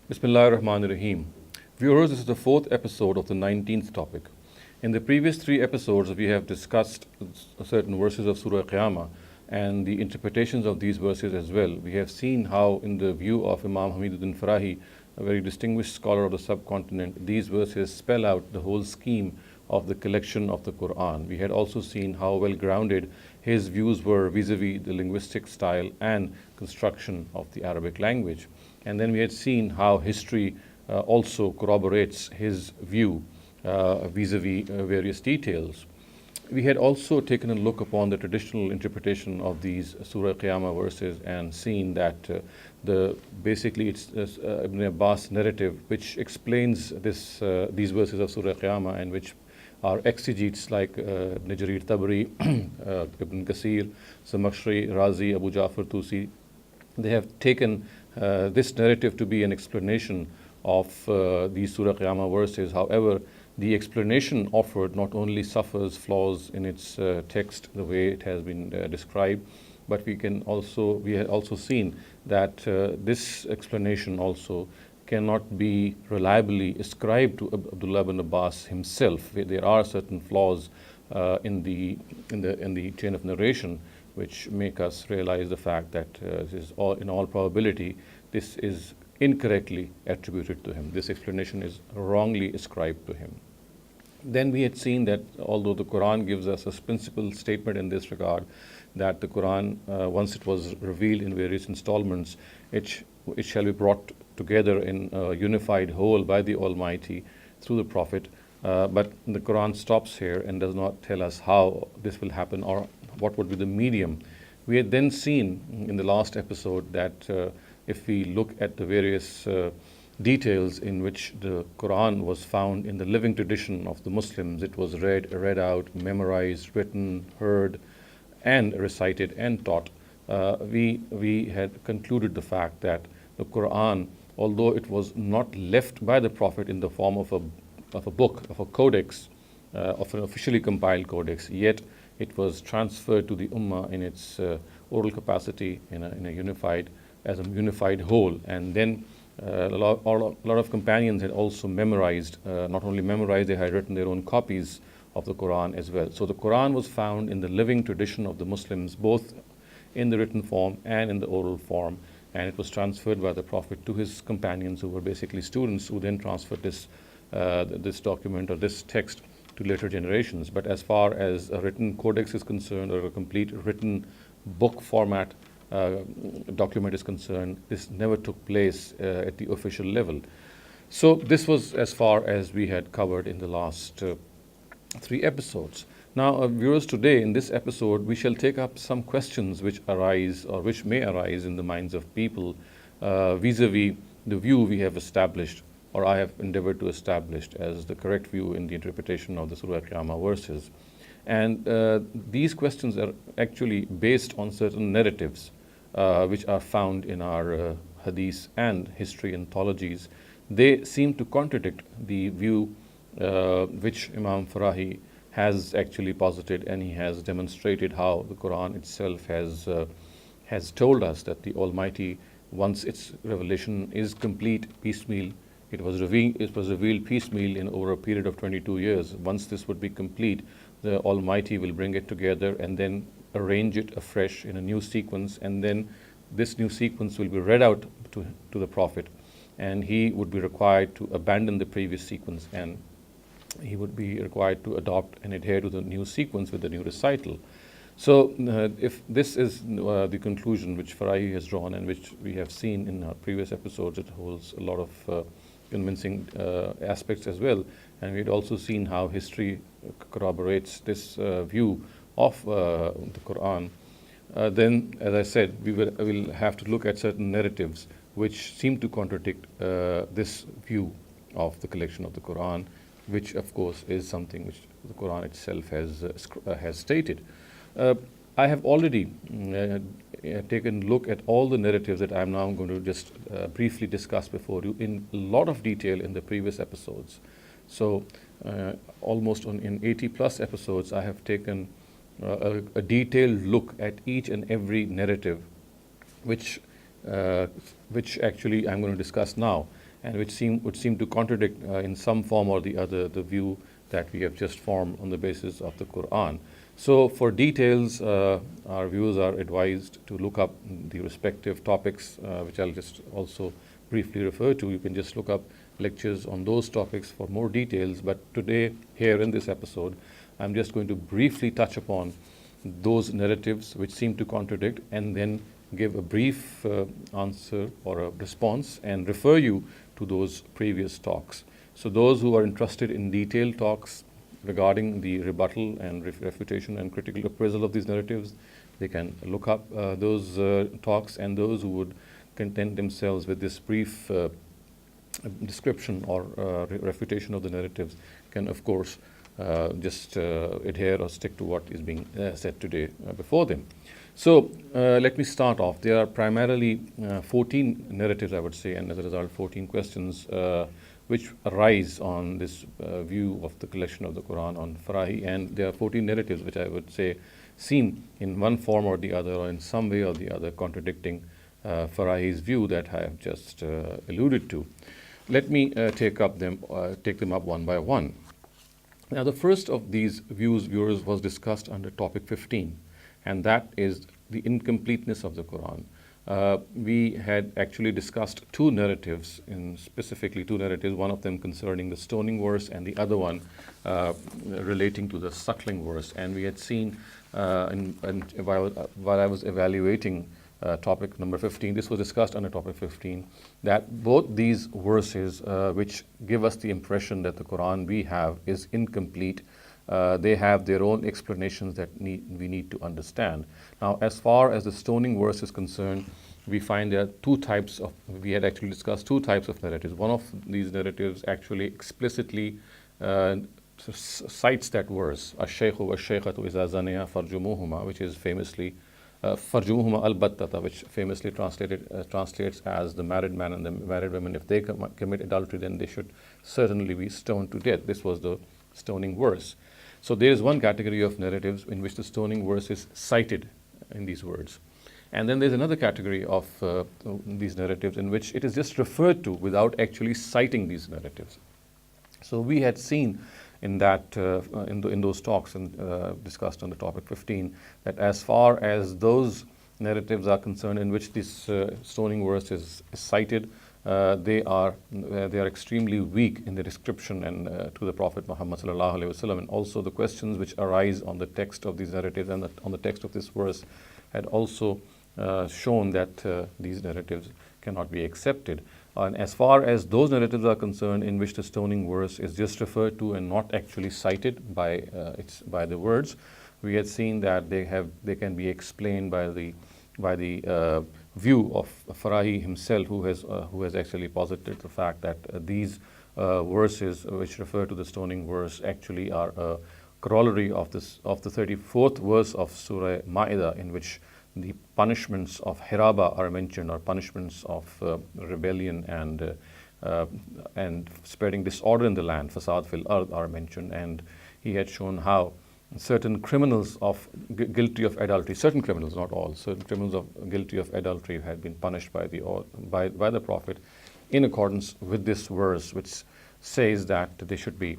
Bismillahir Rahmanir Rahim. Viewers, this is the fourth episode of the 19th topic. In the previous three episodes, we have discussed certain verses of Surah Qiyamah and the interpretations of these verses as well. We have seen how, in the view of Imam Farahi, a very distinguished scholar of the subcontinent, these verses spell out the whole scheme of the collection of the Quran. We had also seen how well grounded his views were vis-a-vis the linguistic style and construction of the Arabic language. And then we had seen how history also corroborates his view vis-a-vis various details. We had also taken a look upon the traditional interpretation of these Surah Qiyamah verses and seen that basically it's Ibn Abbas narrative which explains these verses of Surah Qiyamah, and which are exegetes like Ibn Jarir Tabari, Ibn Kasir, Zamakhshari, Razi, Abu Ja'far Tusi. They have taken this narrative to be an explanation of these Surah Qiyamah verses. However, the explanation offered not only suffers flaws in its text, the way it has been described, but we had also seen that this explanation also cannot be reliably ascribed to Abdullah ibn Abbas himself. There are certain flaws in the chain of narration which make us realize the fact that in all probability this is incorrectly attributed to him. This explanation is wrongly ascribed to him. Then we had seen that although the Quran gives us a principal statement in this regard, that the Quran, once it was revealed in various installments, it shall be brought together in a unified whole by the Almighty through the Prophet. But the Quran stops here and does not tell us how this will happen or what would be the medium. We had then seen in the last episode that if we look at the various details in which the Quran was found in the living tradition of the Muslims, it was read out, memorized, written, heard, and recited and taught. We had concluded the fact that the Quran, although it was not left by the Prophet in the form of a book, of a codex, of an officially compiled codex, yet it was transferred to the Ummah in its oral capacity as a unified whole. And then a lot of companions had also memorized, not only memorized, they had written their own copies of the Quran as well. So the Quran was found in the living tradition of the Muslims, both in the written form and in the oral form, and it was transferred by the Prophet to his companions, who were basically students, who then transferred this document or this text to later generations. But as far as a written codex is concerned, or a complete written book format document is concerned, this never took place at the official level. So this was as far as we had covered in the last three episodes. Now, viewers, today in this episode we shall take up some questions which arise or which may arise in the minds of people vis-a-vis the view we have established, or I have endeavored to establish as the correct view in the interpretation of the Surah Qiyamah verses. And these questions are actually based on certain narratives which are found in our hadith and history anthologies. They seem to contradict the view which Imam Farahi has actually posited, and he has demonstrated how the Quran itself has told us that the Almighty, once its revelation is complete piecemeal, it was revealed piecemeal in over a period of 22 years. Once this would be complete, the Almighty will bring it together and then arrange it afresh in a new sequence, and then this new sequence will be read out to the Prophet, and he would be required to abandon the previous sequence, and he would be required to adopt and adhere to the new sequence with the new recital. So if this is the conclusion which Farahi has drawn and which we have seen in our previous episodes, it holds a lot of convincing aspects as well. And we'd also seen how history corroborates this view of the Quran. Then, as I said, we will have to look at certain narratives which seem to contradict this view of the collection of the Quran, which of course is something which the Quran itself has stated. I have already taken a look at all the narratives that I'm now going to just briefly discuss before you in a lot of detail in the previous episodes. So almost in 80 plus episodes, I have taken a detailed look at each and every narrative which actually I'm going to discuss now. and which would seem to contradict in some form or the other the view that we have just formed on the basis of the Quran. So for details, our viewers are advised to look up the respective topics, which I'll just also briefly refer to. You can just look up lectures on those topics for more details. But today, here in this episode, I'm just going to briefly touch upon those narratives which seem to contradict, and then give a brief answer or a response and refer you to those previous talks. So those who are interested in detailed talks regarding the rebuttal and refutation and critical appraisal of these narratives, they can look up those talks, and those who would content themselves with this brief description or refutation of the narratives can, of course, just adhere or stick to what is being said today before them. So let me start off. There are primarily 14 narratives, I would say, and as a result, 14 questions which arise on this view of the collection of the Quran on Farahi. And there are 14 narratives which I would say seem in one form or the other, or in some way or the other, contradicting Farahi's view that I have just alluded to. Let me take them up one by one. Now, the first of these viewers, was discussed under topic 15, and that is the incompleteness of the Quran. We had actually discussed two narratives, specifically two narratives, one of them concerning the stoning verse and the other one relating to the suckling verse. And we had seen, while I was evaluating topic number 15, this was discussed under topic 15, that both these verses which give us the impression that the Quran we have is incomplete, they have their own explanations that we need to understand. Now, as far as the stoning verse is concerned, we find there are we had actually discussed two types of narratives. One of these narratives actually explicitly cites that verse, "Ash-shaykhu wash-shaykhatu iza zaniya farjumuhuma," which is famously farjumuhuma al-battata, which famously translates as the married man and the married woman, if they commit adultery, then they should certainly be stoned to death. This was the stoning verse. So there is one category of narratives in which the stoning verse is cited in these words. And then there's another category of these narratives in which it is just referred to without actually citing these narratives. So we had seen in those talks and discussed on the topic 15 that as far as those narratives are concerned in which this stoning verse is cited, they are extremely weak in the description and to the Prophet Muhammad sallallahu alaihi wasallam, and also the questions which arise on the text of these narratives and on the text of this verse had also shown that these narratives cannot be accepted. And as far as those narratives are concerned in which the stoning verse is just referred to and not actually cited by the words, we had seen that they can be explained by the view of Farahi himself, who has actually posited the fact that these verses which refer to the stoning verse actually are a corollary of the 34th verse of Surah Ma'idah, in which the punishments of Hiraba are mentioned, or punishments of rebellion and spreading disorder in the land, fasad fil ard, are mentioned. And he had shown how certain criminals guilty of adultery, certain criminals, not all, certain criminals guilty of adultery had been punished by the Prophet in accordance with this verse, which says that they should be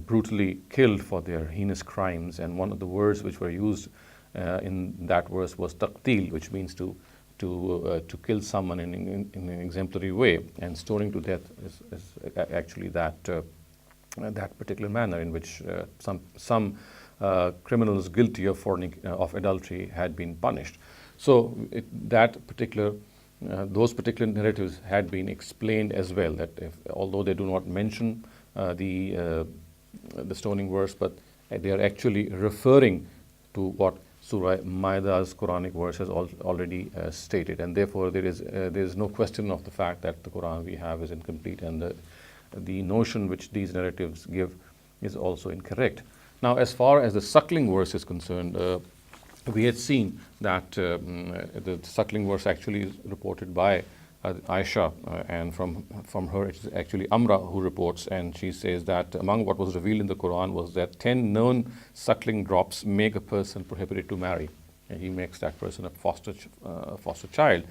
brutally killed for their heinous crimes. And one of the words which were used in that verse was taqtil, which means to kill someone in an exemplary way, and stoning to death is actually that particular manner in which some criminals guilty of adultery had been punished. So those particular narratives had been explained as well, that although they do not mention the stoning verse, but they are actually referring to what Surah Maidah's Quranic verse has already stated, and therefore there is no question of the fact that the Quran we have is incomplete, and the notion which these narratives give is also incorrect. Now, as far as the suckling verse is concerned, we had seen that the suckling verse actually is reported by Aisha, and from her it is actually Amra who reports, and she says that among what was revealed in the Quran was that 10 known suckling drops make a person prohibited to marry, and he makes that person a foster child.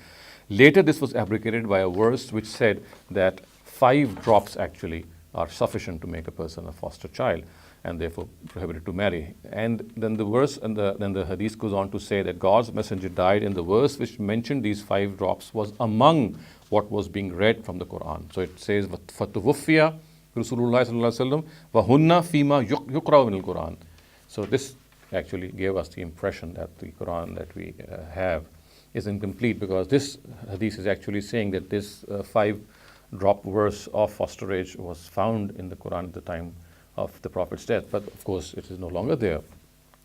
Later this was abrogated by a verse which said that 5 drops actually are sufficient to make a person a foster child, and therefore prohibited to marry. And then the verse and then the hadith goes on to say that God's messenger died, and the verse which mentioned these 5 drops was among what was being read from the Quran. So it says, "Fatuwuffiya Rasulullah sallallahu alaihi wasallam wa hunna fima yuqra min al-Quran." So this actually gave us the impression that the Quran that we have is incomplete, because this hadith is actually saying that this 5-drop verse of fosterage was found in the Quran at the time of the Prophet's death, but of course it is no longer there.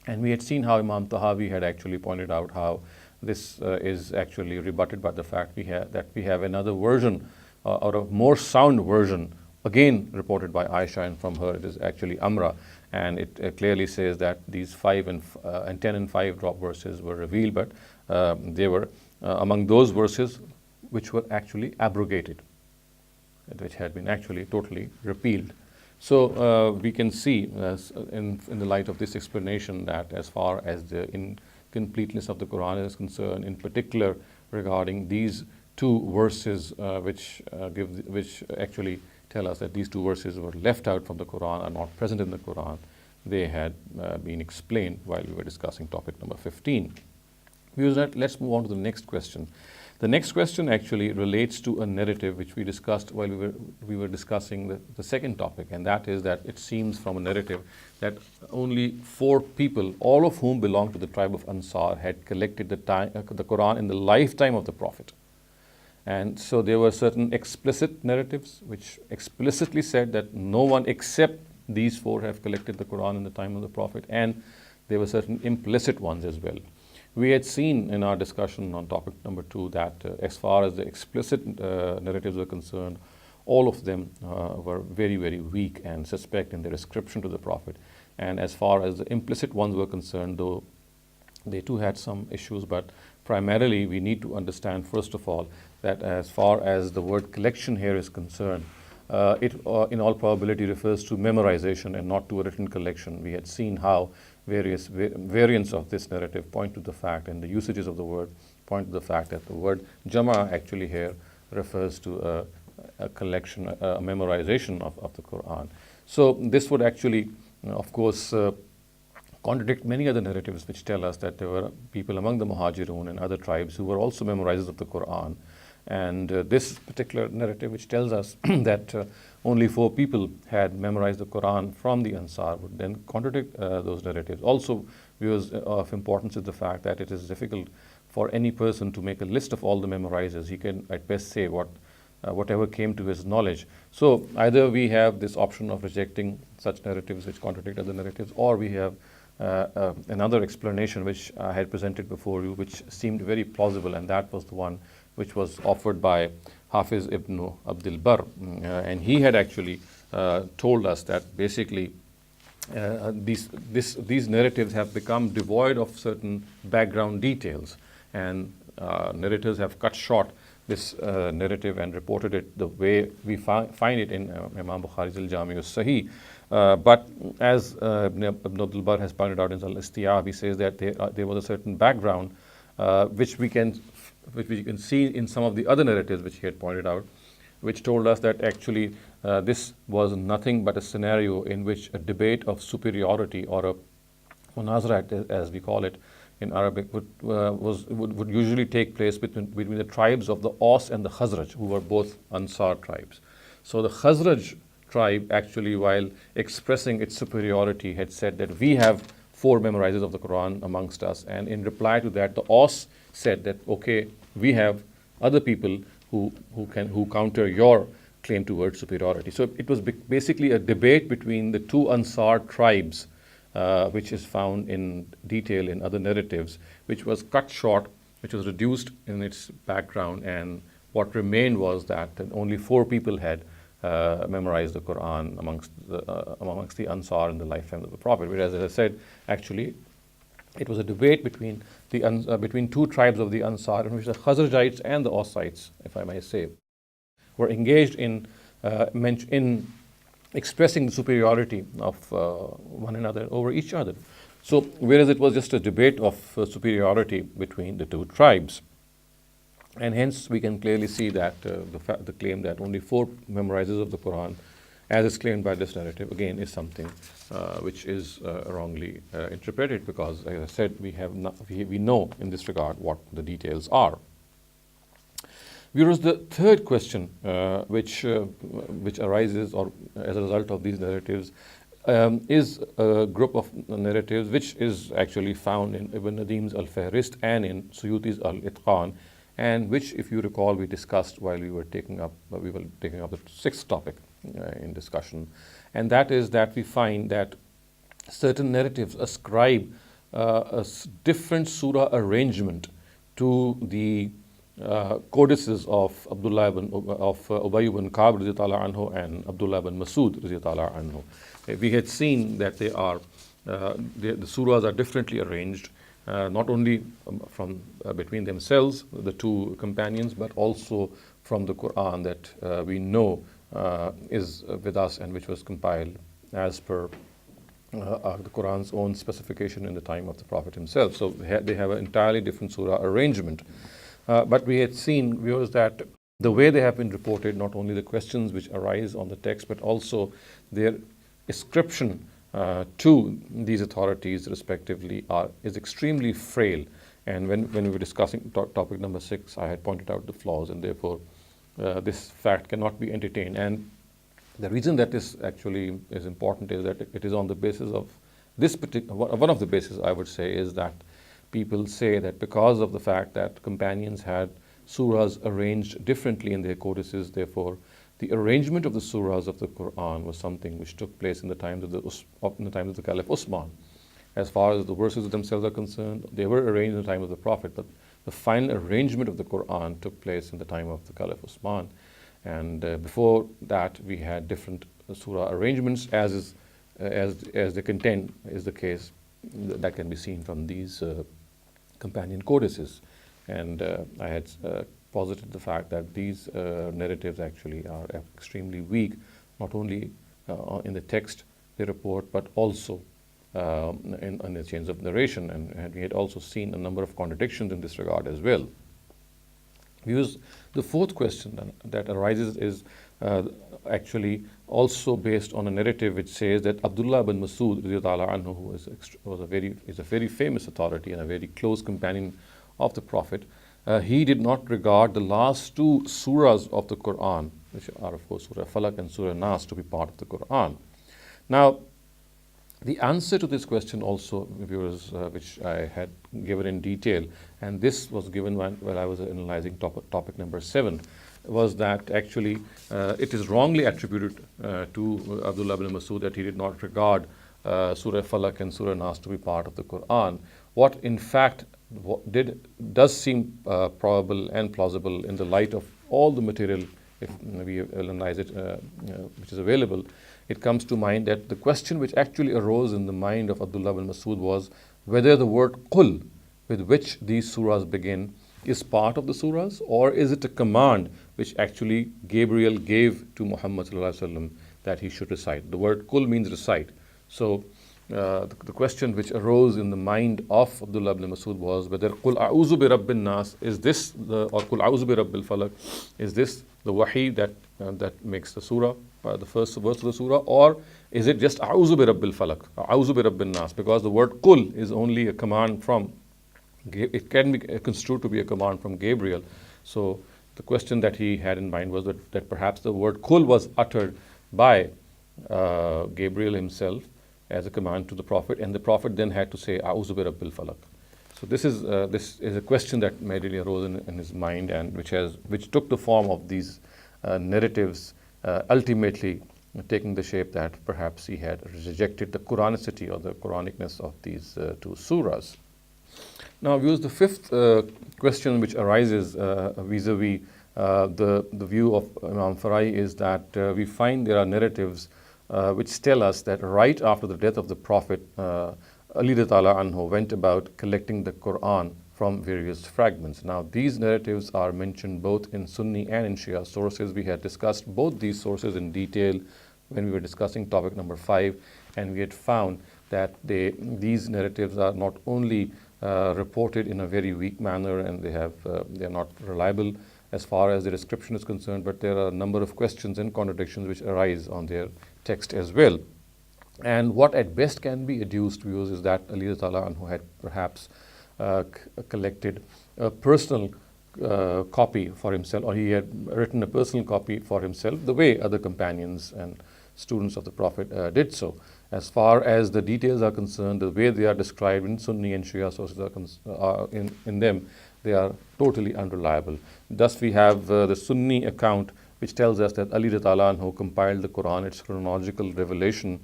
And we had seen how Imam Tahawi had actually pointed out how this is actually rebutted by the fact that we have another version, or a more sound version, again reported by Aisha, and from her it is actually Amra, and it clearly says that these 5 and 10 and 5 drop verses were revealed, but they were among those verses which were actually abrogated, which had been actually totally repealed. So we can see in the light of this explanation that as far as the incompleteness of the Quran is concerned, in particular regarding these 2 verses which actually tell us that these 2 verses were left out from the Quran, are not present in the Quran, they had been explained while we were discussing topic number 15. Let's move on to the next question. The next question actually relates to a narrative which we discussed while we were discussing the second topic, and that is that it seems from a narrative that only 4 people, all of whom belonged to the tribe of Ansar, had collected the Quran in the lifetime of the Prophet. And so there were certain explicit narratives which explicitly said that no one except these 4 have collected the Quran in the time of the Prophet, and there were certain implicit ones as well. We had seen in our discussion on topic number 2 that as far as the explicit narratives were concerned, all of them were very, very weak and suspect in their ascription to the Prophet. And as far as the implicit ones were concerned, though they too had some issues, but primarily we need to understand first of all that as far as the word collection here is concerned, it in all probability refers to memorization and not to a written collection. We had seen how various variants of this narrative point to the fact, and the usages of the word point to the fact that the word Jama actually here refers to a collection, a memorization of the Quran. So this would actually, of course, contradict many other narratives which tell us that there were people among the Muhajirun and other tribes who were also memorizers of the Quran. And this particular narrative which tells us that only 4 people had memorized the Quran from the Ansar would then contradict those narratives. Also, viewers of importance is the fact that it is difficult for any person to make a list of all the memorizers. He can at best say whatever came to his knowledge. So either we have this option of rejecting such narratives which contradict other narratives, or we have another explanation which I had presented before you, which seemed very plausible, and that was the one which was offered by Hafiz ibn Abdul Barr. And he had actually told us that basically these narratives have become devoid of certain background details, and narrators have cut short this narrative and reported it the way we find it in Imam Bukhari's Al-Jami al-Sahih. But as Ibn Abdul Barr has pointed out in Al-Istiyab, he says that there was a certain background which we can see in some of the other narratives which he had pointed out, which told us that actually this was nothing but a scenario in which a debate of superiority, or a munazara as we call it in Arabic, would usually take place between the tribes of the Aus and the Khazraj, who were both Ansar tribes. So the Khazraj tribe actually, while expressing its superiority, had said that we have 4 memorizers of the Quran amongst us, and in reply to that the Aus said that okay, we have other people who counter your claim towards superiority. So it was basically a debate between the 2 Ansar tribes, which is found in detail in other narratives, which was cut short, which was reduced in its background, and what remained was that only 4 people had memorized the Quran amongst the Ansar in the lifetime of the Prophet. Whereas, as I said, actually it was a debate between 2 tribes of the Ansar, in which the Khazrajites and the Ausites, if I may say, were engaged in expressing the superiority of one another over each other. So whereas it was just a debate of superiority between the 2 tribes. And hence we can clearly see that the claim that only 4 memorizers of the Quran, as is claimed by this narrative, again is something which is wrongly interpreted, because, as I said, we know in this regard what the details are. Viewers, the third question which arises or as a result of these narratives is a group of narratives which is actually found in Ibn Nadim's Al-Fahrist and in Suyuti's Al-Itqan, and which, if you recall, we discussed while we were taking up the 6th topic in discussion, and that is that we find that certain narratives ascribe a different surah arrangement to the codices of Ubay ibn Ka'b radiyallahu anhu and Abdullah ibn Masud radiyallahu anhu. We had seen that the surahs are differently arranged, not only from between themselves, the 2 companions, but also from the Quran that we know is with us and which was compiled as per the Quran's own specification in the time of the Prophet himself. So they have an entirely different surah arrangement. But we had seen, viewers, that the way they have been reported, not only the questions which arise on the text, but also their ascription to these authorities respectively is extremely frail. And when we were discussing topic number 6, I had pointed out the flaws, and therefore this fact cannot be entertained. And the reason that this actually is important is that it is on the basis of this particular, one of the bases I would say is that people say that because of the fact that companions had surahs arranged differently in their codices, therefore the arrangement of the surahs of the Quran was something which took place in the times of the Caliph Usman. As far as the verses themselves are concerned, they were arranged in the time of the Prophet, but the final arrangement of the Quran took place in the time of the Caliph Usman. And before that, we had different surah arrangements, as the content is the case that can be seen from these companion codices. And I had posited the fact that these narratives actually are extremely weak, not only in the text they report, but also in the chains of narration. And we had also seen a number of contradictions in this regard as well. Because the fourth question that arises is actually also based on a narrative which says that Abdullah ibn Masud radiyallahu anhu, who is a very famous authority and a very close companion of the Prophet, he did not regard the last 2 surahs of the Quran, which are of course Surah Falaq and Surah Nas, to be part of the Quran. Now, the answer to this question also, viewers, which I had given in detail, and this was given while I was analyzing topic number 7, was that actually it is wrongly attributed to Abdullah ibn Masud that he did not regard Surah Falaq and Surah Nas to be part of the Quran. What in fact does seem probable and plausible in the light of all the material, if we analyze it, which is available, it comes to mind that the question which actually arose in the mind of Abdullah ibn Masud was whether the word Qul, with which these surahs begin, is part of the surahs, or is it a command which actually Gabriel gave to Muhammad that he should recite. The word Qul means recite. So the question which arose in the mind of Abdullah ibn Masud was whether Qul a'udhu bi rabbin nas, is this or Qul a'udhu bi rabbil falaq, is this the wahi that makes the surah, the first verse of the surah, or is it just a'udhu bi rabbil falaq, a'udhu bi rabbin nas, because the word Qul is only a command from, it can be construed to be a command from Gabriel. So the question that he had in mind was that perhaps the word Qul was uttered by Gabriel himself as a command to the Prophet, and the Prophet then had to say a'udhu bi rabbil falaq. So this is a question that really arose in his mind, and which took the form of these narratives, ultimately taking the shape that perhaps he had rejected the Quranicity or the Quranicness of these 2 surahs. Now, viewers, the fifth question which arises vis-a-vis the view of Imam Farahi is that we find there are narratives which tell us that right after the death of the Prophet, Ali Ta'ala anhu went about collecting the Quran from various fragments. Now, these narratives are mentioned both in Sunni and in Shia sources. We had discussed both these sources in detail when we were discussing topic number 5, and we had found that these narratives are not only reported in a very weak manner, and they are not reliable as far as the description is concerned, but there are a number of questions and contradictions which arise on their text as well. And what at best can be adduced, viewers, is that Ali Ta'ala Anhu had perhaps collected a personal copy for himself, or he had written a personal copy for himself, the way other companions and students of the Prophet did so. As far as the details are concerned, the way they are described in Sunni and Shia sources in them, they are totally unreliable. Thus, we have the Sunni account, which tells us that Ali Ta'ala Anhu compiled the Quran, its chronological revelation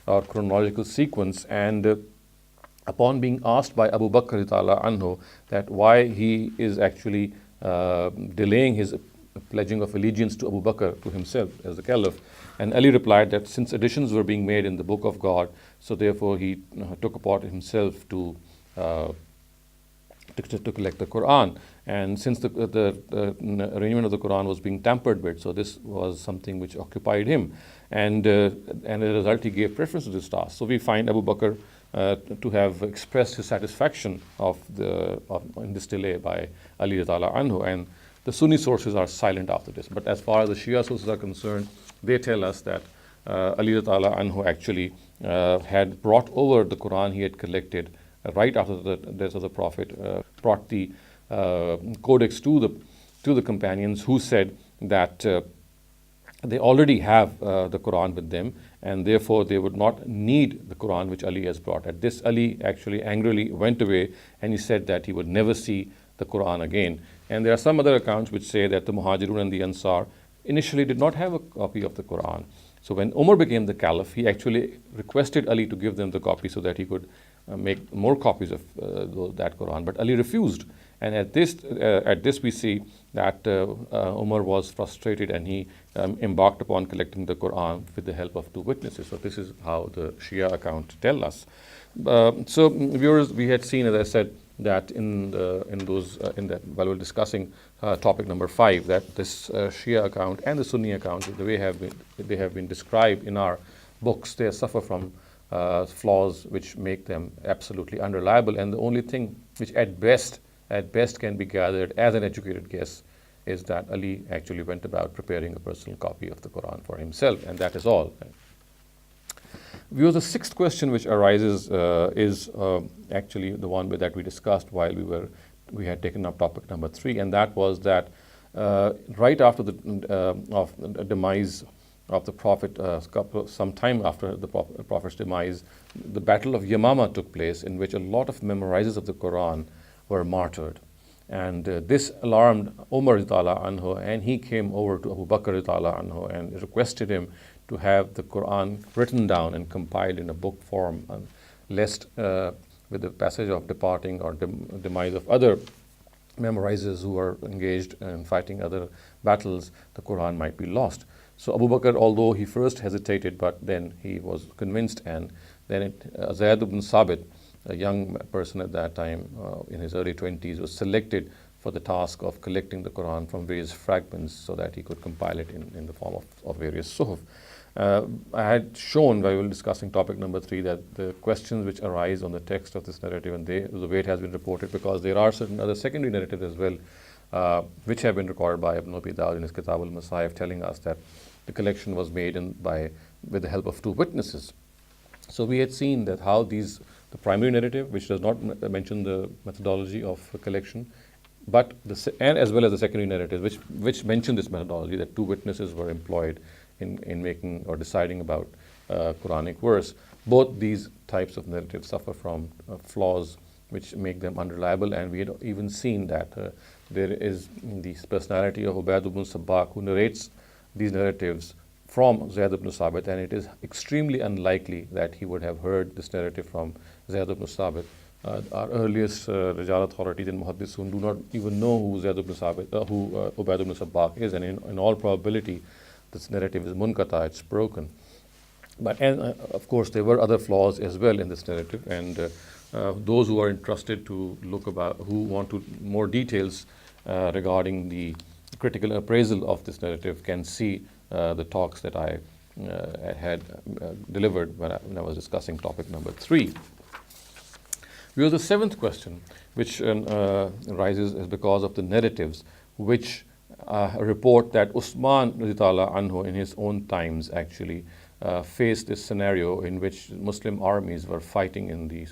or chronological sequence, and upon being asked by Abu Bakr Ta'ala Anhu that why he is actually delaying his pledging of allegiance to Abu Bakr, to himself as the caliph, and Ali replied that since additions were being made in the book of God, so therefore he took upon himself to collect the Quran. And since the arrangement of the Quran was being tampered with, so this was something which occupied him, and as a result he gave preference to this task. So we find Abu Bakr to have expressed his satisfaction in this delay by Ali Ta'ala Anhu, and the Sunni sources are silent after this. But as far as the Shia sources are concerned, they tell us that Ali Ta'ala Anhu actually had brought over the Quran he had collected right after the death of the Prophet, brought the codex to the companions, who said that they already have the Quran with them, and therefore they would not need the Quran which Ali has brought. At this, Ali actually angrily went away, and he said that he would never see the Quran again. And there are some other accounts which say that the Muhajirun and the Ansar initially did not have a copy of the Quran. So when Umar became the caliph, he actually requested Ali to give them the copy so that he could make more copies of that Quran. But Ali refused. And at this we see that Umar was frustrated, and he embarked upon collecting the Quran with the help of two witnesses. So this is how the Shia account tell us. So viewers, we had seen, as I said, that while we were discussing topic number 5, that this Shia account and the Sunni account, the way they have been described in our books, they suffer from flaws which make them absolutely unreliable. And the only thing which at best can be gathered as an educated guess is that Ali actually went about preparing a personal copy of the Quran for himself, and that is all. Viewers, the sixth question which arises is actually the one that we discussed while we had taken up topic number 3, and that was that right after the demise of the Prophet, some time after the Prophet's demise, the Battle of Yamama took place, in which a lot of memorizers of the Quran were martyred. And this alarmed Umar Ta'ala Anhu, and he came over to Abu Bakr Ta'ala Anhu and requested him to have the Quran written down and compiled in a book form, lest with the passage of departing or demise of other memorizers who were engaged in fighting other battles, the Quran might be lost. So Abu Bakr, although he first hesitated, but then he was convinced, and then Zayd ibn Sabit, a young person at that time, in his early 20s, was selected for the task of collecting the Quran from various fragments so that he could compile it in the form of various suhuf. I had shown while we were discussing topic number 3 that the questions which arise on the text of this narrative and the way it has been reported, because there are certain other secondary narratives as well, which have been recorded by Ibn Abi Dawud in his Kitab al-Masahif, telling us that the collection was made with the help of two witnesses. So we had seen that how the primary narrative, which does not mention the methodology of collection, but and as well as the secondary narrative, which mention this methodology, that two witnesses were employed in making or deciding about Quranic verse. Both these types of narratives suffer from flaws which make them unreliable, and we had even seen that there is the personality of Ubayd ibn Sabbaq, who narrates these narratives from Zayd ibn Sabit, and it is extremely unlikely that he would have heard this narrative from Zayd ibn Sabit. Our earliest Rijal authorities and Muhaddisun do not even know who Zayd ibn Sabit, who Ubayd ibn Sabbaq is, and in all probability this narrative is munkata, it's broken. But of course there were other flaws as well in this narrative, and those who are interested who want more details regarding the critical appraisal of this narrative can see the talks that I had delivered when I was discussing topic number 3. Here's the seventh question, which arises is because of the narratives which report that Usman radiallahu anhu in his own times actually faced this scenario in which Muslim armies were fighting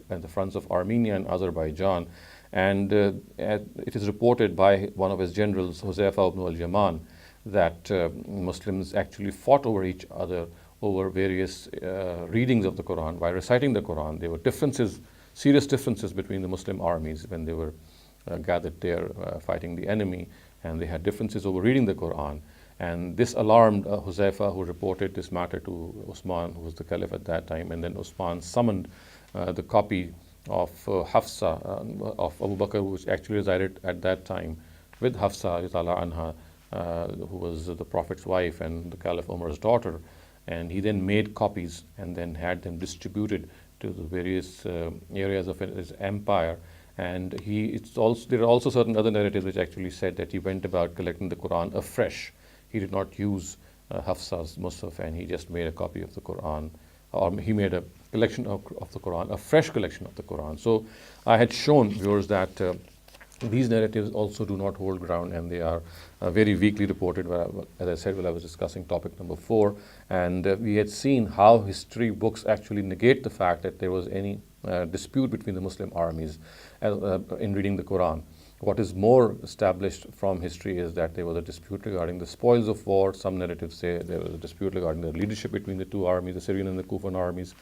at the fronts of Armenia and Azerbaijan. And it is reported by one of his generals, Huzaifa ibn al-Yaman, that Muslims actually fought over each other over various readings of the Quran. While reciting the Quran, there were serious differences between the Muslim armies when they were gathered there fighting the enemy, and they had differences over reading the Quran. And this alarmed Huzaifa, who reported this matter to Usman, who was the caliph at that time. And then Usman summoned the copy of Hafsa of Abu Bakr, which actually resided at that time with Hafsa radiallahu anha, who was the Prophet's wife and the Caliph Umar's daughter. And he then made copies and then had them distributed to the various areas of his empire. And there are also certain other narratives which actually said that he went about collecting the Quran afresh. He did not use Hafsa's Musaf, and he just made a copy of the Quran, or he made a collection of the Quran, a fresh collection of the Quran. So I had shown viewers that these narratives also do not hold ground, and they are very weakly reported, as I said while I was discussing topic number 4. And we had seen how history books actually negate the fact that there was any dispute between the Muslim armies in reading the Quran. What is more established from history is that there was a dispute regarding the spoils of war. Some narratives say there was a dispute regarding the leadership between the two armies, the Syrian and the Kufan armies.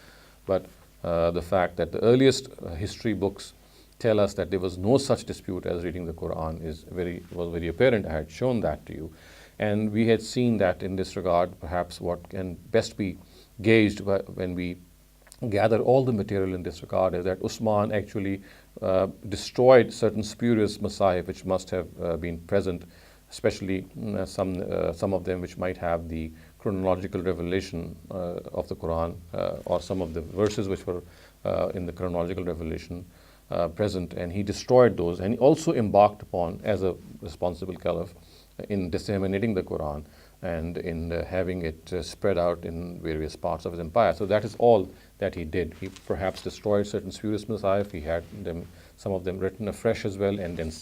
But the fact that the earliest history books tell us that there was no such dispute as reading the Quran was very apparent. I had shown that to you. And we had seen that in this regard, perhaps what can best be gauged when we gather all the material in this regard is that Usman actually destroyed certain spurious masahif which must have been present, especially some of them which might have the chronological revelation of the Quran, or some of the verses which were in the chronological revelation present, and he destroyed those. And he also embarked upon, as a responsible caliph, in disseminating the Quran and in having it spread out in various parts of his empire. So that is all that he did. He perhaps destroyed certain spurious masahif. He had some of them written afresh as well, and then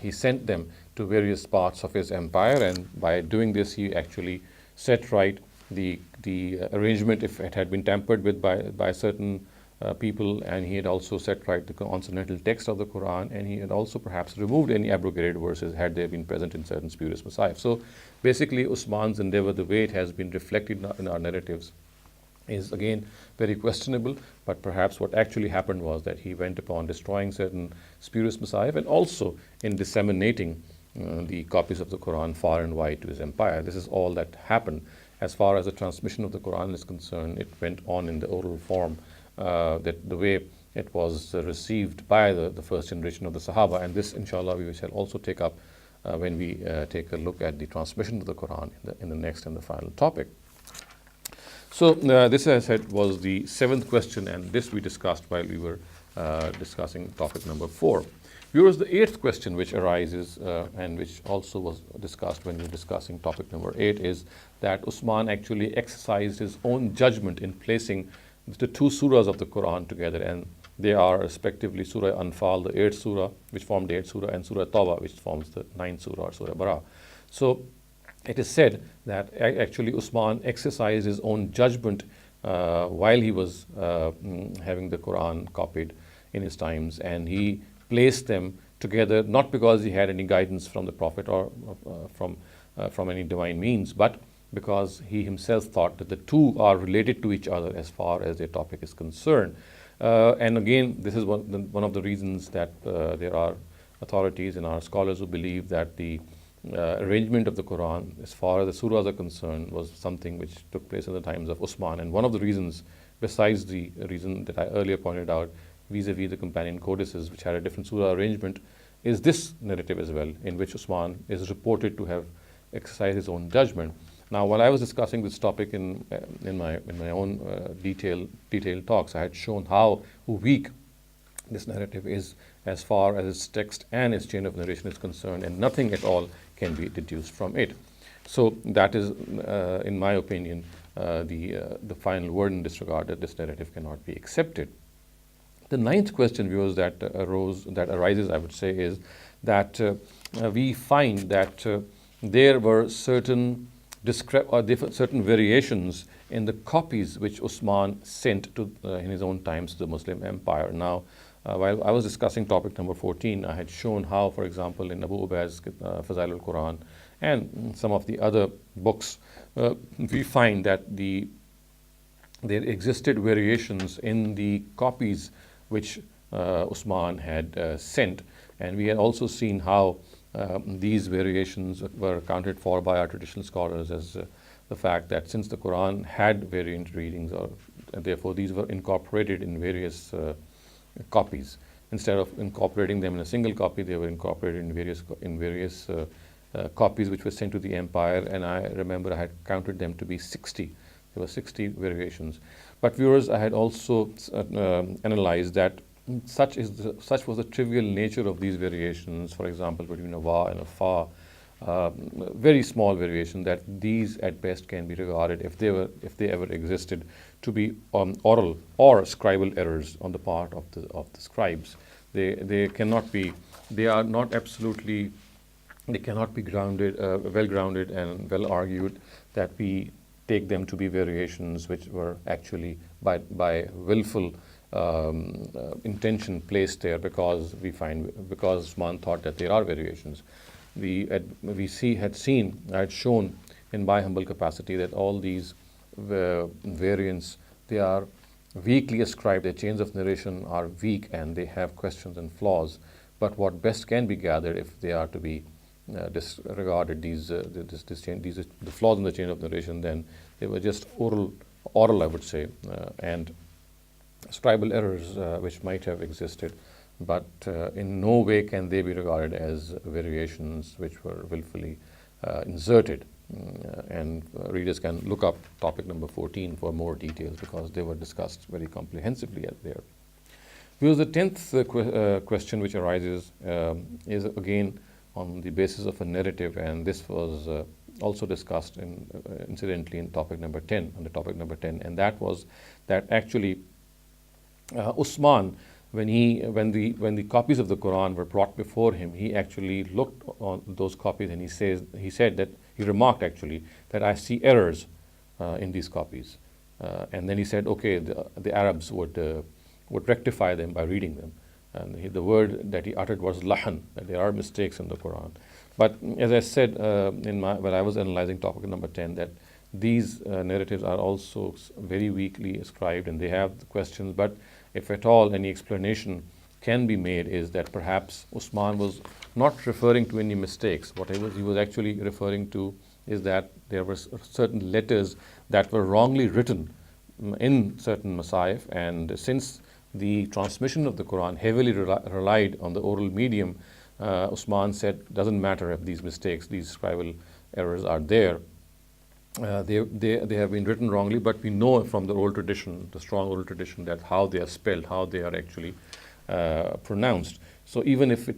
he sent them to various parts of his empire. And by doing this, he actually set right the arrangement if it had been tampered with by certain people, and he had also set right the consonantal text of the Quran, and he had also perhaps removed any abrogated verses had they been present in certain spurious masahif. So basically Usman's endeavor, the way it has been reflected in our narratives, is again very questionable. But perhaps what actually happened was that he went upon destroying certain spurious masahif and also in disseminating the copies of the Quran far and wide to his empire. This is all that happened. As far as the transmission of the Quran is concerned, it went on in the oral form, that the way it was received by the first generation of the Sahaba. And this, inshallah, we shall also take up when we take a look at the transmission of the Quran in the next and the final topic. So this, as I said, was the 7th question, and this we discussed while we were discussing topic number 4. Here is the 8th question which arises and which also was discussed when we were discussing topic number 8, is that Usman actually exercised his own judgment in placing the two surahs of the Quran together, and they are respectively Surah Anfal, the 8th surah, which formed the 8th surah, and Surah Tawbah, which forms the 9th surah, or Surah Bara. So it is said that actually Usman exercised his own judgment while he was having the Quran copied in his times, and he placed them together not because he had any guidance from the Prophet or from any divine means, but because he himself thought that the two are related to each other as far as their topic is concerned. And again, this is one of the reasons that there are authorities and our scholars who believe that the arrangement of the Quran as far as the surahs are concerned was something which took place in the times of Usman. And one of the reasons, besides the reason that I earlier pointed out vis-a-vis the companion codices which had a different surah arrangement, is this narrative as well, in which Usman is reported to have exercised his own judgment. Now, while I was discussing this topic in my own detailed talks, I had shown how weak this narrative is as far as its text and its chain of narration is concerned, and nothing at all can be deduced from it. So that is, in my opinion, the final word in this regard, that this narrative cannot be accepted. The ninth question, viewers, that arises, I would say, is that we find that there were certain certain variations in the copies which Usman sent to in his own times to the Muslim Empire. Now, while I was discussing topic number 14, I had shown how, for example, in Abu Ubaid's Fazail al-Quran and some of the other books, we find that there existed variations in the copies which Usman had sent, and we had also seen how these variations were accounted for by our traditional scholars as the fact that since the Quran had variant readings, therefore these were incorporated in various copies. Instead of incorporating them in a single copy, they were incorporated in various copies which were sent to the empire, and I remember I had counted them to be 60. There were 60 variations. But viewers, I had also analyzed that such was the trivial nature of these variations, for example, between a wa and a fa, very small variation, that these at best can be regarded, if they ever existed, to be oral or scribal errors on the part of the scribes. They cannot be grounded, well grounded and well argued that we take them to be variations which were actually by willful intention placed there because Usman thought that there are variations. I had shown in my humble capacity that all these variants, they are weakly ascribed. Their chains of narration are weak and they have questions and flaws. But what best can be gathered, if they are to be disregarded, the flaws in the chain of narration, then they were just oral, I would say, and scribal errors which might have existed, but in no way can they be regarded as variations which were willfully inserted. And readers can look up topic number 14 for more details because they were discussed very comprehensively there. Because the 10th question which arises is again on the basis of a narrative, and this was also discussed incidentally in topic number 10, under topic number 10, and that was that actually Usman, when the copies of the Quran were brought before him, he actually looked on those copies and he remarked actually that I see errors in these copies, and then he said, okay, the Arabs would rectify them by reading them. And the word that he uttered was lahan, that there are mistakes in the Quran. But as I said when I was analyzing topic number 10, that these narratives are also very weakly ascribed and they have questions, but if at all any explanation can be made, is that perhaps Usman was not referring to any mistakes. What he was actually referring to is that there were certain letters that were wrongly written in certain masahif, and since the transmission of the Quran heavily relied on the oral medium, Usman said, doesn't matter if these mistakes, these scribal errors are there. They have been written wrongly, but we know from the oral tradition, the strong oral tradition, that how they are spelled, how they are actually pronounced. So even if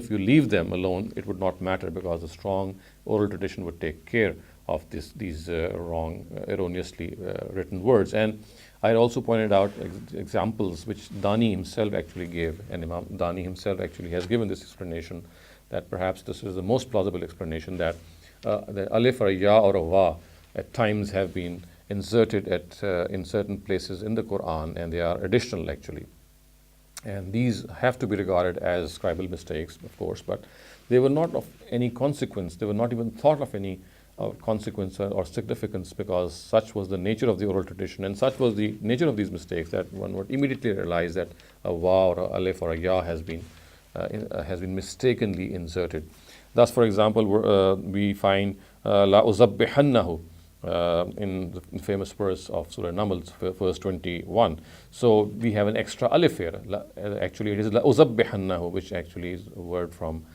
you leave them alone, it would not matter because the strong oral tradition would take care of these wrong, erroneously written words. And I also pointed out examples which Dani himself actually gave, and Imam Dani himself actually has given this explanation, that perhaps this is the most plausible explanation, that the alif or a ya or a wa at times have been inserted in certain places in the Quran, and they are additional actually. And these have to be regarded as scribal mistakes, of course, but they were not of any consequence. They were not even thought of any consequence or significance, because such was the nature of the oral tradition and such was the nature of these mistakes that one would immediately realize that a wa or a alif or a ya has been mistakenly inserted. Thus, for example, we find la uzabbihannahu in the famous verse of Surah Naml, verse 21. So we have an extra alif here. Actually, it is la uzabbihannahu, which actually is a word from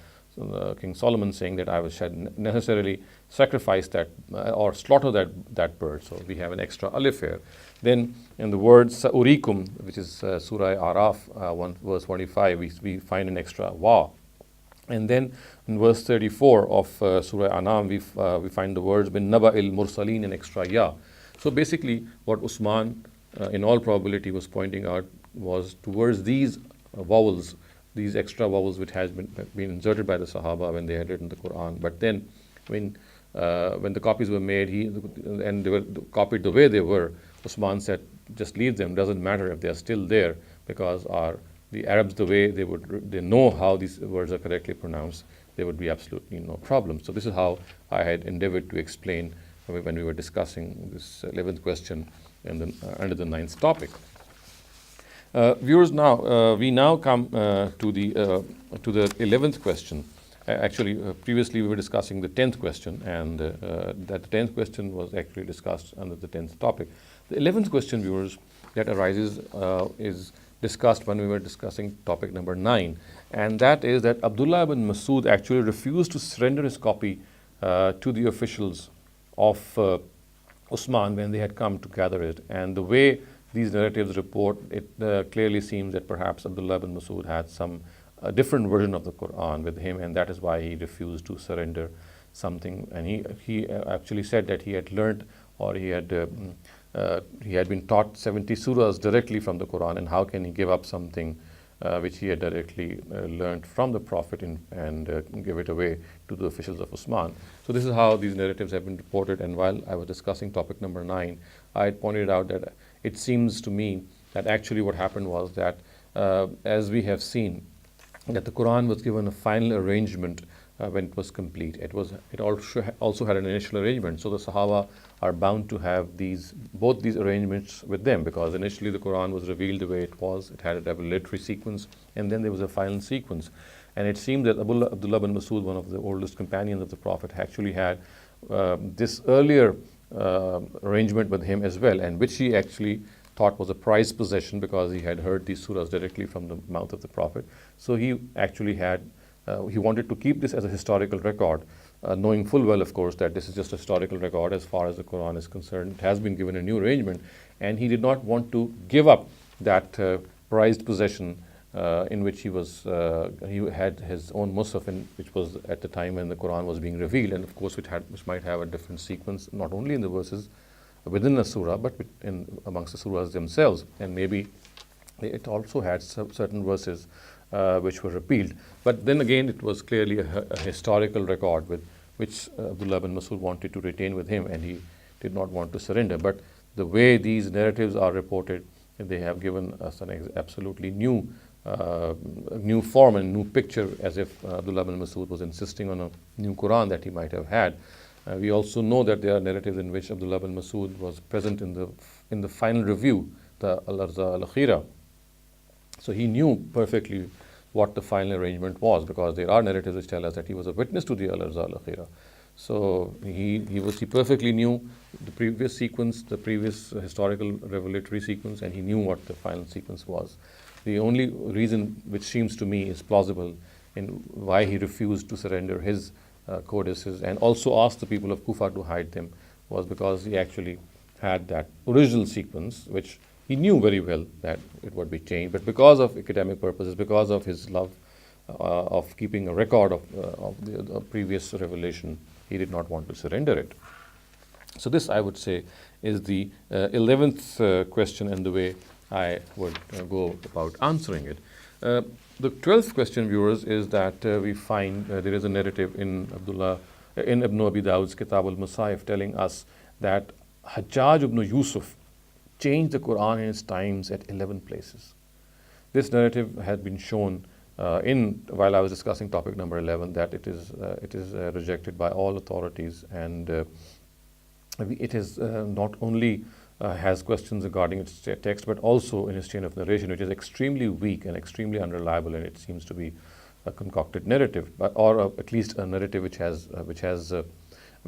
King Solomon saying that I will necessarily sacrifice that or slaughter that bird. So we have an extra alif here. Then in the word sa'urikum, which is Surah Araf, verse 45, we find an extra wa. And then in verse 34 of Surah Anam, we find the words bin naba'il mursaleen, an extra ya. So basically what Usman in all probability was pointing out was towards these vowels, these extra vowels which has been inserted by the Sahaba when they had written the Quran. But then when the copies were made and they were copied the way they were, Usman said, just leave them, doesn't matter if they are still there, because the Arabs, the way they know how these words are correctly pronounced, there would be absolutely no problem. So this is how I had endeavored to explain when we were discussing this 11th question under the 9th topic. Viewers, we now come to the 11th question. Previously we were discussing the 10th question, and that 10th question was actually discussed under the 10th topic. The 11th question, viewers, that arises is discussed when we were discussing topic number 9, and that is that Abdullah ibn Masud actually refused to surrender his copy to the officials of Usman when they had come to gather it. And the way these narratives report, it clearly seems that perhaps Abdullah ibn Masud had some different version of the Quran with him, and that is why he refused to surrender something. And he actually said that he had learned, or he had been taught 70 surahs directly from the Quran, and how can he give up something which he had directly learned from the Prophet and give it away to the officials of Usman. So this is how these narratives have been reported. And while I was discussing topic number 9, I had pointed out that it seems to me that actually what happened was that as we have seen, that the Quran was given a final arrangement when it was complete. It also had an initial arrangement. So the Sahaba are bound to have both these arrangements with them, because initially the Quran was revealed the way it was. It had a revelatory sequence, and then there was a final sequence. And it seemed that Abdullah bin Masud, one of the oldest companions of the Prophet, actually had this earlier arrangement with him as well, and which he actually thought was a prized possession, because he had heard these surahs directly from the mouth of the Prophet. So he actually he wanted to keep this as a historical record, knowing full well, of course, that this is just a historical record as far as the Quran is concerned. It has been given a new arrangement, and he did not want to give up that prized possession in which he had his own Musaf, which was at the time when the Quran was being revealed, and of course which might have a different sequence, not only in the verses within the surah, but amongst the surahs themselves, and maybe it also had certain verses which were repealed. But then again, it was clearly a historical record which Abdullah bin Masud wanted to retain with him, and he did not want to surrender. But the way these narratives are reported, they have given us an absolutely new form and new picture, as if Abdullah bin Masud was insisting on a new Quran that he might have had. We also know that there are narratives in which Abdullah bin Masud was present in the final review, the Al-Arza Al-Akhira. So he knew perfectly what the final arrangement was, because there are narratives which tell us that he was a witness to the Al-Arza Al-Akhira. So he perfectly knew the previous sequence, the previous historical revelatory sequence, and he knew what the final sequence was. The only reason which seems to me is plausible in why he refused to surrender his codices and also asked the people of Kufa to hide them was because he actually had that original sequence, which he knew very well that it would be changed, but because of academic purposes, because of his love of keeping a record of the previous revelation, he did not want to surrender it. So this, I would say, is the 11th question and the way I would go about answering it. The 12th question, viewers, is that we find there is a narrative in Ibn Abi Dawud's Kitab al-Musahif telling us that Hajjaj ibn Yusuf changed the Quran in his times at 11 places. This narrative had been shown while I was discussing topic number 11, that it is rejected by all authorities, and it is not only has questions regarding its text, but also in its chain of narration, which is extremely weak and extremely unreliable, and it seems to be a concocted narrative, or at least a narrative which has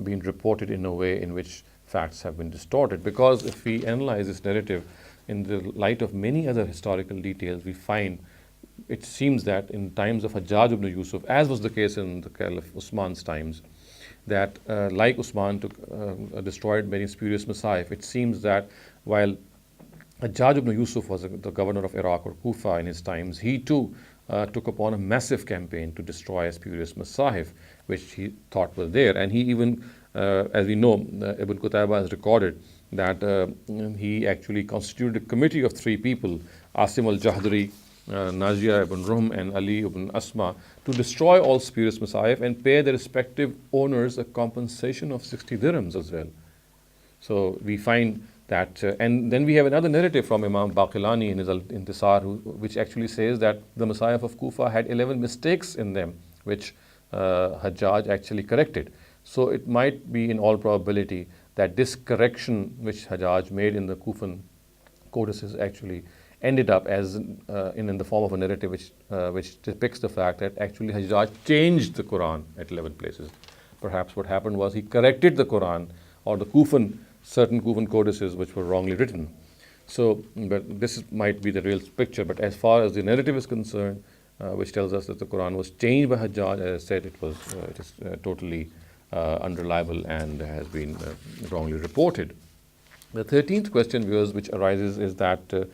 been reported in a way in which facts have been distorted. Because if we analyze this narrative in the light of many other historical details, we find it seems that in times of Hajjaj ibn Yusuf, as was the case in the Caliph Usman's times, that like Usman destroyed many spurious Masahif, it seems that while Hajjaj ibn Yusuf was the governor of Iraq or Kufa in his times, he too took upon a massive campaign to destroy a spurious Masahif, which he thought were there. And he even, as we know, Ibn Qutayba has recorded that he actually constituted a committee of 3 people, Asim al-Jahdari, Najia ibn Rum, and Ali ibn Asma, to destroy all spurious masaif and pay their respective owners a compensation of 60 dirhams as well. So we find that, and then we have another narrative from Imam Baqilani in his Intisar, which actually says that the Masaif of Kufa had 11 mistakes in them, which Hajjaj actually corrected. So it might be in all probability that this correction which Hajjaj made in the Kufan codices actually ended up as in the form of a narrative which depicts the fact that actually Hajjaj changed the Quran at 11 places. Perhaps what happened was he corrected the Quran or the certain Kufan codices which were wrongly written. So, but this might be the real picture. But as far as the narrative is concerned, which tells us that the Quran was changed by Hajjaj, as I said, it is totally unreliable and has been wrongly reported. The 13th question, viewers, which arises is that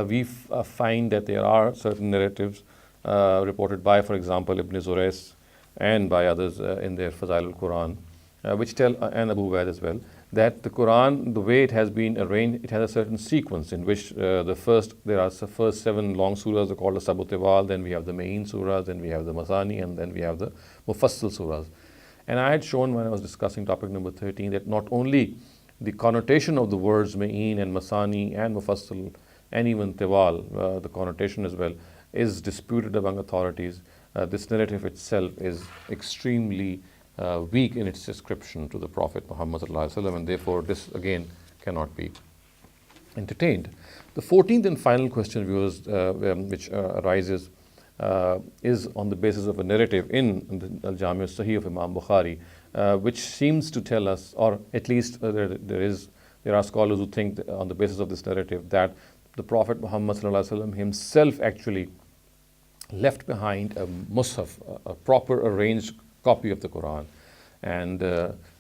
we find that there are certain narratives reported by, for example, Ibn Zurais and by others in their Fazail al-Quran, which tell, and Abu Ubaid as well, that the Quran, the way it has been arranged, it has a certain sequence in which there are the first 7 long surahs are called the Sabutiwal, then we have the Main surahs, then we have the Masani, and then we have the Mufassal surahs. And I had shown when I was discussing topic number 13 that not only the connotation of the words Ma'in and Masani and Mufassal and even Tiwal, the connotation as well, is disputed among authorities. This narrative itself is extremely weak in its description to the Prophet Muhammad ﷺ, and therefore this again cannot be entertained. The 14th and final question, viewers, which arises is on the basis of a narrative in the Al-Jami' al-Sahih of Imam Bukhari, which seems to tell us, or at least there are scholars who think that on the basis of this narrative that the Prophet Muhammad ﷺ himself actually left behind a mushaf, a proper arranged copy of the Quran. And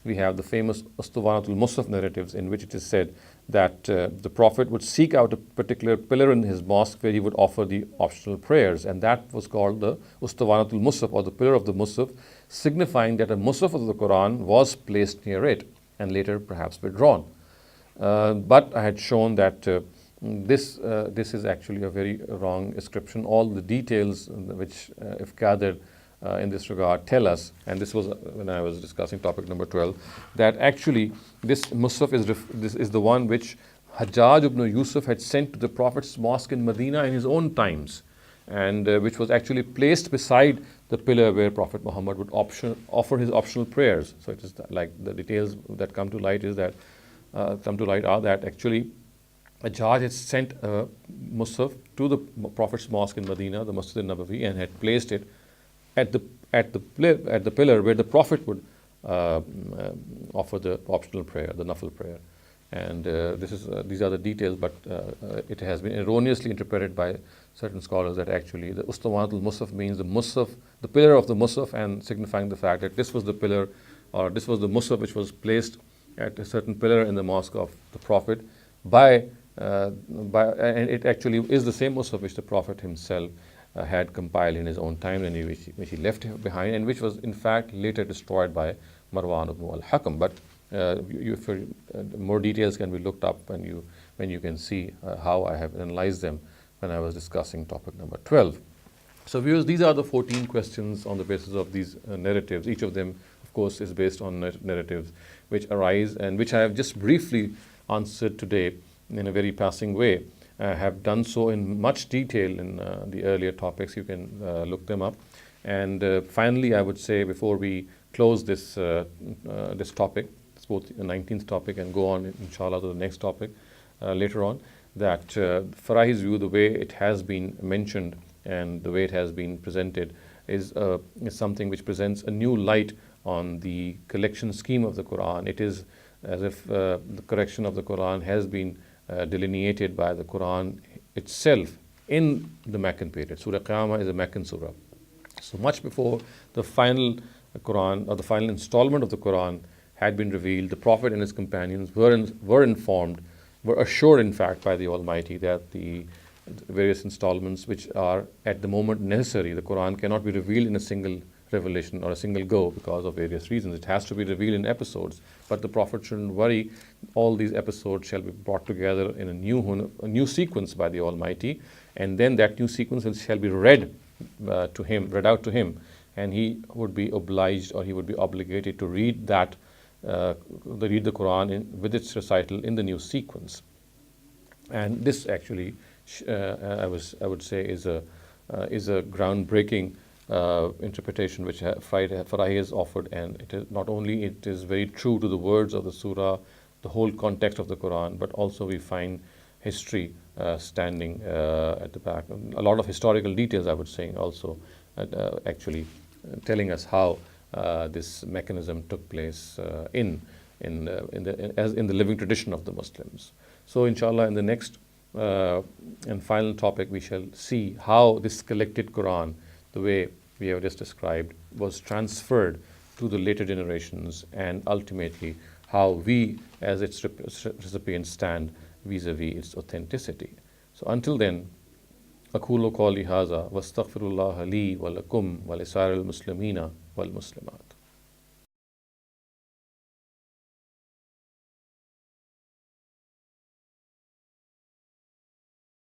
we have the famous Ustuwanatul Musaf narratives in which it is said that the Prophet would seek out a particular pillar in his mosque where he would offer the optional prayers, and that was called the Ustuwanatul Musaf, or the pillar of the Musaf, signifying that a Musaf of the Quran was placed near it and later perhaps withdrawn. But I had shown that this is actually a very wrong description. All the details which, if gathered in this regard, tell us, and this was when I was discussing topic number 12, that actually this Musaf is the one which Hajjaj ibn Yusuf had sent to the Prophet's mosque in Medina in his own times, and which was actually placed beside the pillar where Prophet Muhammad would offer his optional prayers. So it is like the details that come to light are that actually Hajjaj had sent a Musaf to the Prophet's mosque in Medina, the Masjid al-Nabawi, and had placed it at the pillar where the Prophet would offer the optional prayer, the Nafil prayer. And these are the details, but it has been erroneously interpreted by certain scholars that actually the Ustuwanatul Musaf means the pillar of the Musaf, and signifying the fact that this was the pillar, or this was the Musaf which was placed at a certain pillar in the mosque of the Prophet and it actually is the same Musaf which the Prophet himself had compiled in his own time, and which he left behind, and which was in fact later destroyed by Marwan ibn al-Hakam. But more details can be looked up when you can see how I have analyzed them when I was discussing topic number 12. So viewers, these are the 14 questions on the basis of these narratives. Each of them, of course, is based on narratives which arise and which I have just briefly answered today in a very passing way. I have done so in much detail in the earlier topics. You can look them up. And finally, I would say, before we close this topic, both the 19th topic, and go on inshallah to the next topic later on, that Farahi's view, the way it has been mentioned and the way it has been presented, is something which presents a new light on the collection scheme of the Quran. It is as if the correction of the Quran has been delineated by the Quran itself in the Meccan period. Surah Qiyamah is a Meccan surah. So much before the final Quran, or the final installment of the Quran, had been revealed, the Prophet and his companions were informed, were assured in fact by the Almighty that the various installments which are at the moment necessary, the Quran cannot be revealed in a single revelation or a single go because of various reasons. It has to be revealed in episodes. But the Prophet shouldn't worry. All these episodes shall be brought together in a new sequence by the Almighty, and then that new sequence shall be read out to him, and he would be obliged, or he would be obligated to read read the Quran with its recital in the new sequence. And this actually, I would say, is a groundbreaking interpretation which Farahi has offered, and it is not only it is very true to the words of the surah, the whole context of the Quran, but also we find history standing at the back. A lot of historical details, I would say, also actually telling us how this mechanism took place in the living tradition of the Muslims. So inshallah, in the next and final topic, we shall see how this collected Quran, the way we have just described, was transferred to the later generations, and ultimately how we as its recipients stand vis-a-vis its authenticity. So until then, أقول قولي هذا واستغفر الله لي ولكم ولسائر المسلمين والمسلمات.